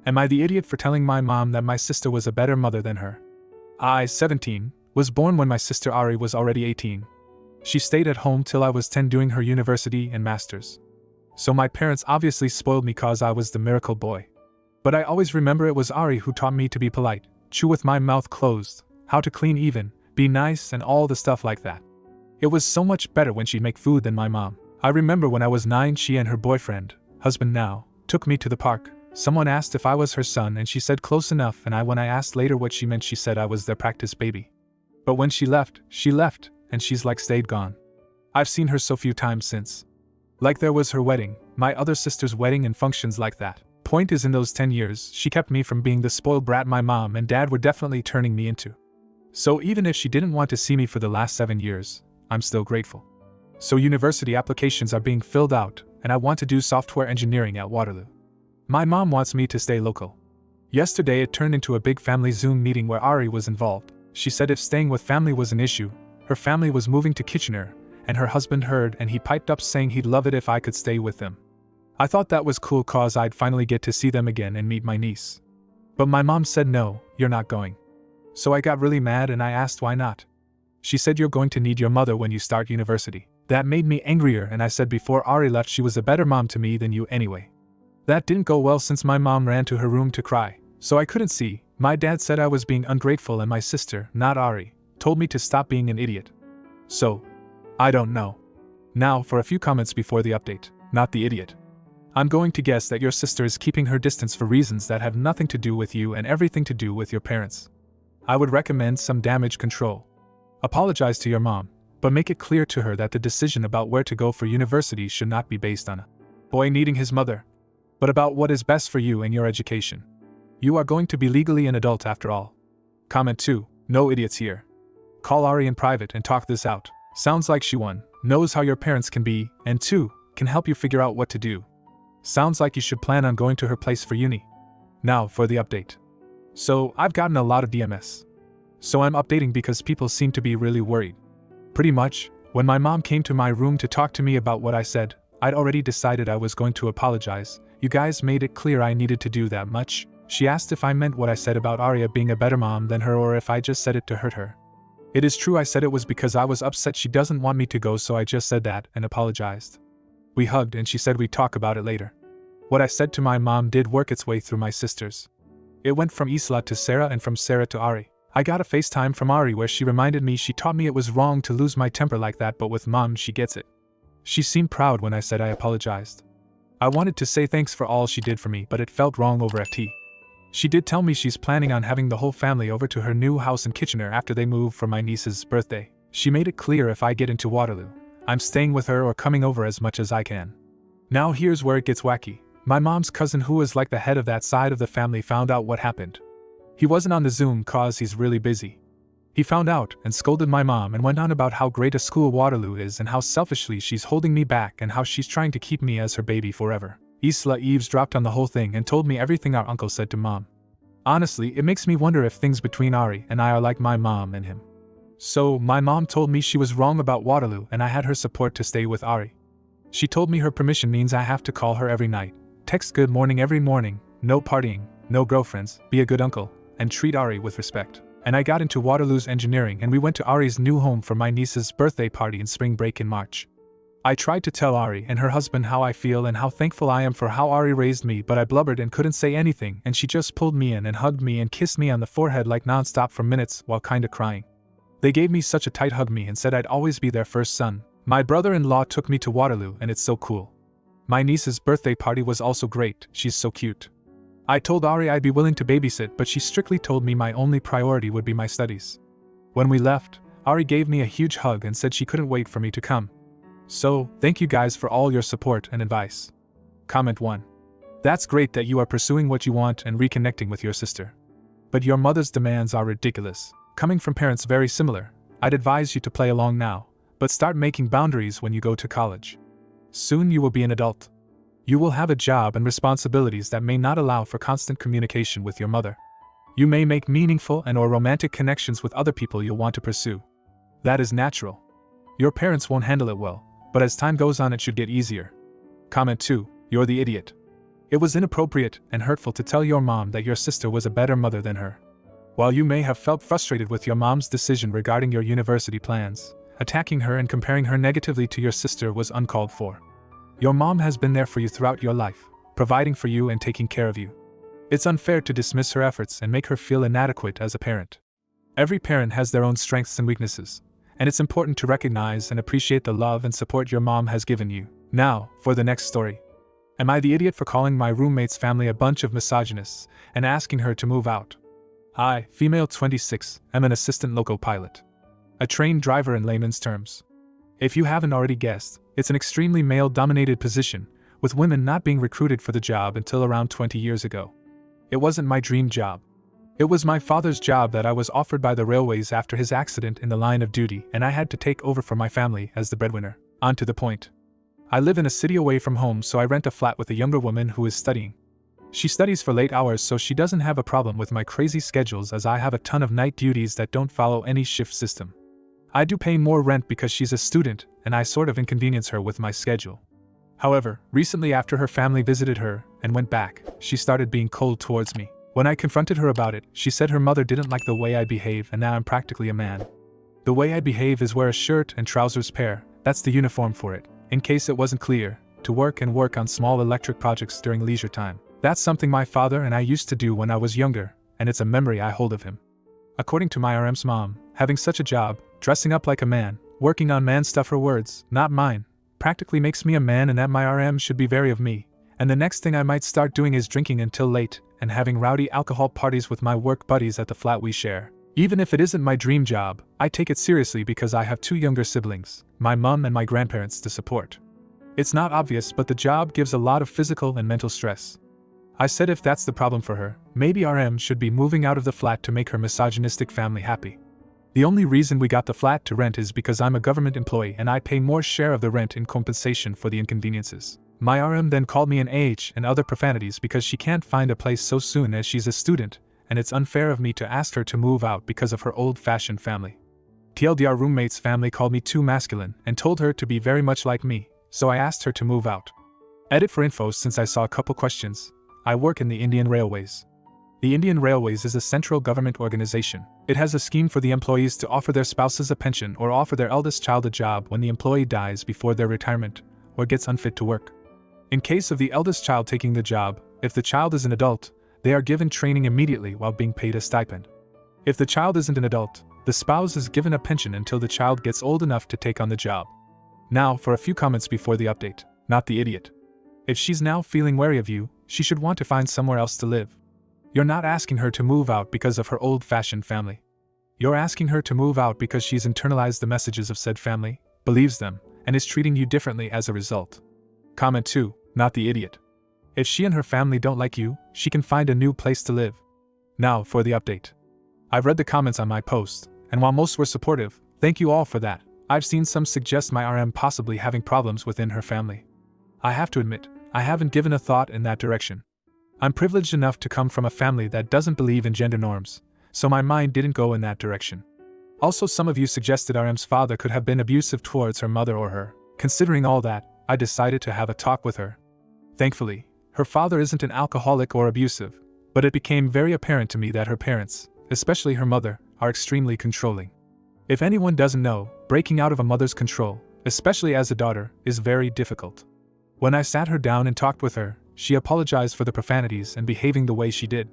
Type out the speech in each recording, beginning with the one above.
Am I the idiot for telling my mom that my sister was a better mother than her? I, 17, was born when my sister Ari was already 18. She stayed at home till I was 10 doing her university and masters. So my parents obviously spoiled me cause I was the miracle boy. But I always remember it was Ari who taught me to be polite, chew with my mouth closed, how to clean even, be nice and all the stuff like that. It was so much better when she'd make food than my mom. I remember when I was 9 she and her boyfriend, husband now, took me to the park. Someone asked if I was her son and she said close enough, and when I asked later what she meant she said I was their practice baby. But when she left, and she's like stayed gone. I've seen her so few times since. Like there was her wedding, my other sister's wedding and functions like that. Point is in those 10 years, she kept me from being the spoiled brat my mom and dad were definitely turning me into. So even if she didn't want to see me for the last 7 years, I'm still grateful. So university applications are being filled out, and I want to do software engineering at Waterloo. My mom wants me to stay local. Yesterday it turned into a big family Zoom meeting where Ari was involved. She said if staying with family was an issue, her family was moving to Kitchener, and her husband heard and he piped up saying he'd love it if I could stay with them. I thought that was cool cause I'd finally get to see them again and meet my niece. But my mom said no, you're not going. So I got really mad and I asked why not. She said you're going to need your mother when you start university. That made me angrier and I said before Ari left she was a better mom to me than you anyway. That didn't go well since my mom ran to her room to cry, so I couldn't see. My dad said I was being ungrateful and my sister, not Ari, told me to stop being an idiot. So, I don't know. Now for a few comments before the update, not the idiot. I'm going to guess that your sister is keeping her distance for reasons that have nothing to do with you and everything to do with your parents. I would recommend some damage control. Apologize to your mom, but make it clear to her that the decision about where to go for university should not be based on a boy needing his mother, but about what is best for you and your education. You are going to be legally an adult after all. Comment 2, no idiots here. Call Ari in private and talk this out. Sounds like she 1, knows how your parents can be, and 2, can help you figure out what to do. Sounds like you should plan on going to her place for uni. Now for the update. So, I've gotten a lot of DMS. So I'm updating because people seem to be really worried. Pretty much, when my mom came to my room to talk to me about what I said, I'd already decided I was going to apologize. You guys made it clear I needed to do that much. She asked if I meant what I said about Aria being a better mom than her or if I just said it to hurt her. It is true I said it was because I was upset she doesn't want me to go, so I just said that and apologized. We hugged and she said we'd talk about it later. What I said to my mom did work its way through my sisters. It went from Isla to Sarah and from Sarah to Ari. I got a FaceTime from Ari where she reminded me she taught me it was wrong to lose my temper like that, but with mom she gets it. She seemed proud when I said I apologized. I wanted to say thanks for all she did for me, but it felt wrong over FT. She did tell me she's planning on having the whole family over to her new house in Kitchener after they move for my niece's birthday. She made it clear if I get into Waterloo, I'm staying with her or coming over as much as I can. Now here's where it gets wacky. My mom's cousin, who is like the head of that side of the family, found out what happened. He wasn't on the Zoom cause he's really busy. He found out and scolded my mom and went on about how great a school Waterloo is and how selfishly she's holding me back and how she's trying to keep me as her baby forever. Isla eavesdropped on the whole thing and told me everything our uncle said to mom. Honestly, it makes me wonder if things between Ari and I are like my mom and him. So, my mom told me she was wrong about Waterloo and I had her support to stay with Ari. She told me her permission means I have to call her every night, text good morning every morning, no partying, no girlfriends, be a good uncle, and treat Ari with respect. And I got into Waterloo's engineering and we went to Ari's new home for my niece's birthday party in spring break in March. I tried to tell Ari and her husband how I feel and how thankful I am for how Ari raised me, but I blubbered and couldn't say anything, and she just pulled me in and hugged me and kissed me on the forehead like non-stop for minutes while kinda crying. They gave me such a tight hug me and said I'd always be their first son. My brother-in-law took me to Waterloo and it's so cool. My niece's birthday party was also great, she's so cute. I told Ari I'd be willing to babysit, but she strictly told me my only priority would be my studies. When we left, Ari gave me a huge hug and said she couldn't wait for me to come. So, thank you guys for all your support and advice. Comment 1. That's great that you are pursuing what you want and reconnecting with your sister. But your mother's demands are ridiculous. Coming from parents very similar, I'd advise you to play along now, but start making boundaries when you go to college. Soon you will be an adult. You will have a job and responsibilities that may not allow for constant communication with your mother. You may make meaningful and/or romantic connections with other people you'll want to pursue. That is natural. Your parents won't handle it well, but as time goes on it should get easier. Comment 2. You're the idiot. It was inappropriate and hurtful to tell your mom that your sister was a better mother than her. While you may have felt frustrated with your mom's decision regarding your university plans, attacking her and comparing her negatively to your sister was uncalled for. Your mom has been there for you throughout your life, providing for you and taking care of you. It's unfair to dismiss her efforts and make her feel inadequate as a parent. Every parent has their own strengths and weaknesses, and it's important to recognize and appreciate the love and support your mom has given you. Now, for the next story. Am I the idiot for calling my roommate's family a bunch of misogynists and asking her to move out? I, female 26, am an assistant loco pilot. A trained driver in layman's terms. If you haven't already guessed, it's an extremely male-dominated position, with women not being recruited for the job until around 20 years ago. It wasn't my dream job. It was my father's job that I was offered by the railways after his accident in the line of duty, and I had to take over for my family as the breadwinner. On to the point. I live in a city away from home, so I rent a flat with a younger woman who is studying. She studies for late hours, so she doesn't have a problem with my crazy schedules, as I have a ton of night duties that don't follow any shift system. I do pay more rent because she's a student, and I sort of inconvenience her with my schedule. However, recently after her family visited her and went back, she started being cold towards me. When I confronted her about it, she said her mother didn't like the way I behave, and now I'm practically a man. The way I behave is wear a shirt and trousers pair, that's the uniform for it, in case it wasn't clear, to work on small electric projects during leisure time. That's something my father and I used to do when I was younger, and it's a memory I hold of him. According to my RM's mom, having such a job, dressing up like a man, working on man stuff, her words, not mine, practically makes me a man, and that my RM should be wary of me. And the next thing I might start doing is drinking until late and having rowdy alcohol parties with my work buddies at the flat we share. Even if it isn't my dream job, I take it seriously because I have 2 younger siblings, my mom and my grandparents, to support. It's not obvious, but the job gives a lot of physical and mental stress. I said if that's the problem for her, maybe RM should be moving out of the flat to make her misogynistic family happy. The only reason we got the flat to rent is because I'm a government employee and I pay more share of the rent in compensation for the inconveniences. My RM then called me an age and other profanities because she can't find a place so soon as she's a student, and it's unfair of me to ask her to move out because of her old-fashioned family. TLDR roommate's family called me too masculine and told her to be very much like me, so I asked her to move out. Edit for info, since I saw a couple questions. I work in the Indian Railways. The Indian Railways is a central government organization. It has a scheme for the employees to offer their spouses a pension or offer their eldest child a job when the employee dies before their retirement or gets unfit to work. In case of the eldest child taking the job, if the child is an adult, they are given training immediately while being paid a stipend. If the child isn't an adult, the spouse is given a pension until the child gets old enough to take on the job. Now for a few comments before the update. Not the idiot. If she's now feeling wary of you, she should want to find somewhere else to live. You're not asking her to move out because of her old-fashioned family. You're asking her to move out because she's internalized the messages of said family, believes them, and is treating you differently as a result. Comment 2. Not the idiot. If she and her family don't like you, she can find a new place to live. Now for the update. I've read the comments on my post, and while most were supportive, thank you all for that, I've seen some suggest my RM possibly having problems within her family. I have to admit, I haven't given a thought in that direction. I'm privileged enough to come from a family that doesn't believe in gender norms, so my mind didn't go in that direction. Also, some of you suggested RM's father could have been abusive towards her mother or her. Considering all that, I decided to have a talk with her. Thankfully, her father isn't an alcoholic or abusive, but it became very apparent to me that her parents, especially her mother, are extremely controlling. If anyone doesn't know, breaking out of a mother's control, especially as a daughter, is very difficult. When I sat her down and talked with her, she apologized for the profanities and behaving the way she did.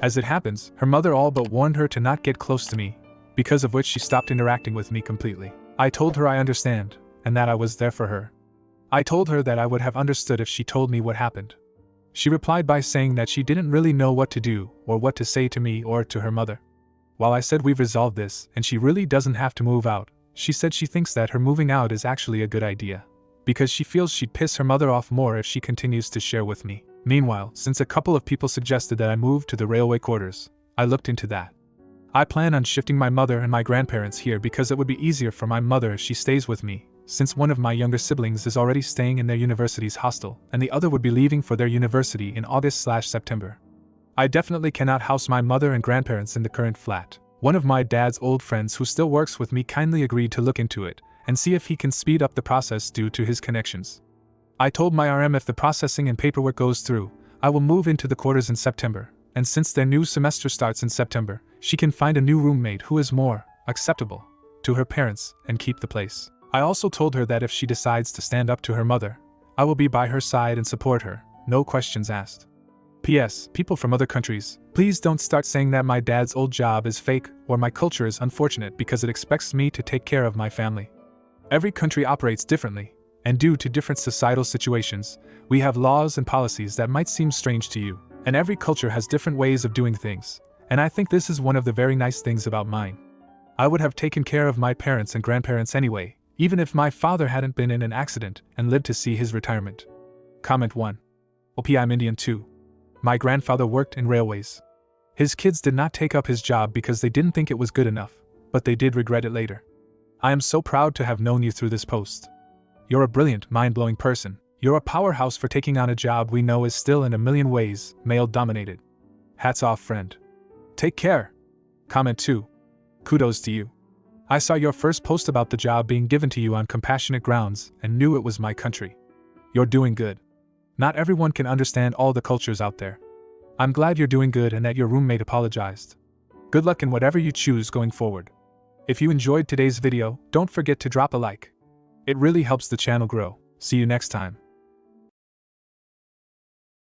As it happens, her mother all but warned her to not get close to me, because of which she stopped interacting with me completely. I told her I understand, and that I was there for her. I told her that I would have understood if she told me what happened. She replied by saying that she didn't really know what to do or what to say to me or to her mother. While I said we've resolved this and she really doesn't have to move out, she said she thinks that her moving out is actually a good idea, because she feels she'd piss her mother off more if she continues to share with me. Meanwhile, since a couple of people suggested that I move to the railway quarters, I looked into that. I plan on shifting my mother and my grandparents here because it would be easier for my mother if she stays with me, since one of my younger siblings is already staying in their university's hostel, and the other would be leaving for their university in August/September. I definitely cannot house my mother and grandparents in the current flat. One of my dad's old friends who still works with me kindly agreed to look into it and see if he can speed up the process due to his connections. I told my RM if the processing and paperwork goes through, I will move into the quarters in September, and since their new semester starts in September, she can find a new roommate who is more acceptable to her parents and keep the place. I also told her that if she decides to stand up to her mother, I will be by her side and support her, no questions asked. P.S. People from other countries, please don't start saying that my dad's old job is fake or my culture is unfortunate because it expects me to take care of my family. Every country operates differently, and due to different societal situations, we have laws and policies that might seem strange to you, and every culture has different ways of doing things, and I think this is one of the very nice things about mine. I would have taken care of my parents and grandparents anyway, even if my father hadn't been in an accident and lived to see his retirement. Comment 1. OP, I'm Indian too. My grandfather worked in railways. His kids did not take up his job because they didn't think it was good enough, but they did regret it later. I am so proud to have known you through this post. You're a brilliant, mind-blowing person. You're a powerhouse for taking on a job we know is still in a million ways male-dominated. Hats off, friend. Take care. Comment 2. Kudos to you. I saw your first post about the job being given to you on compassionate grounds and knew it was my country. You're doing good. Not everyone can understand all the cultures out there. I'm glad you're doing good and that your roommate apologized. Good luck in whatever you choose going forward. If you enjoyed today's video, don't forget to drop a like. It really helps the channel grow. See you next time.